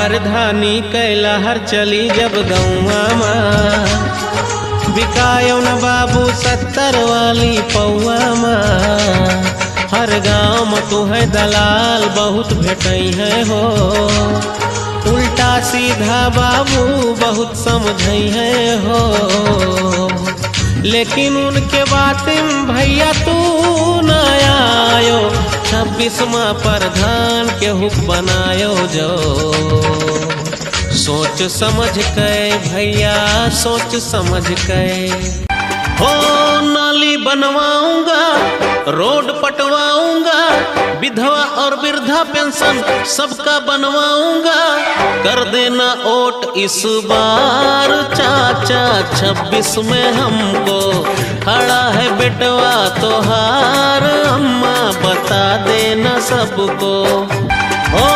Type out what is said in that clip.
परधानी कैलहर चली जब गौआ माँ, बिकायो न बाबू 70 वाली पौआ माँ। हर गाँव में तुहे दलाल बहुत भेटई है हो, उल्टा सीधा बाबू बहुत समझई है हो। लेकिन उनके बात में भैया तू न आयो, 26वां प्रधान के हुक बनायो जो। सोच समझ के भैया सोच समझ के, हो नाली बनवाऊंगा, रोड पटवाऊंगा, विधवा और वृद्धा पेंशन सबका बनवाऊंगा। कर देना वोट इस बार चाचा, 26 में हमको खड़ा है बेटवा तोहार। अम्मा बता देना सबको, हो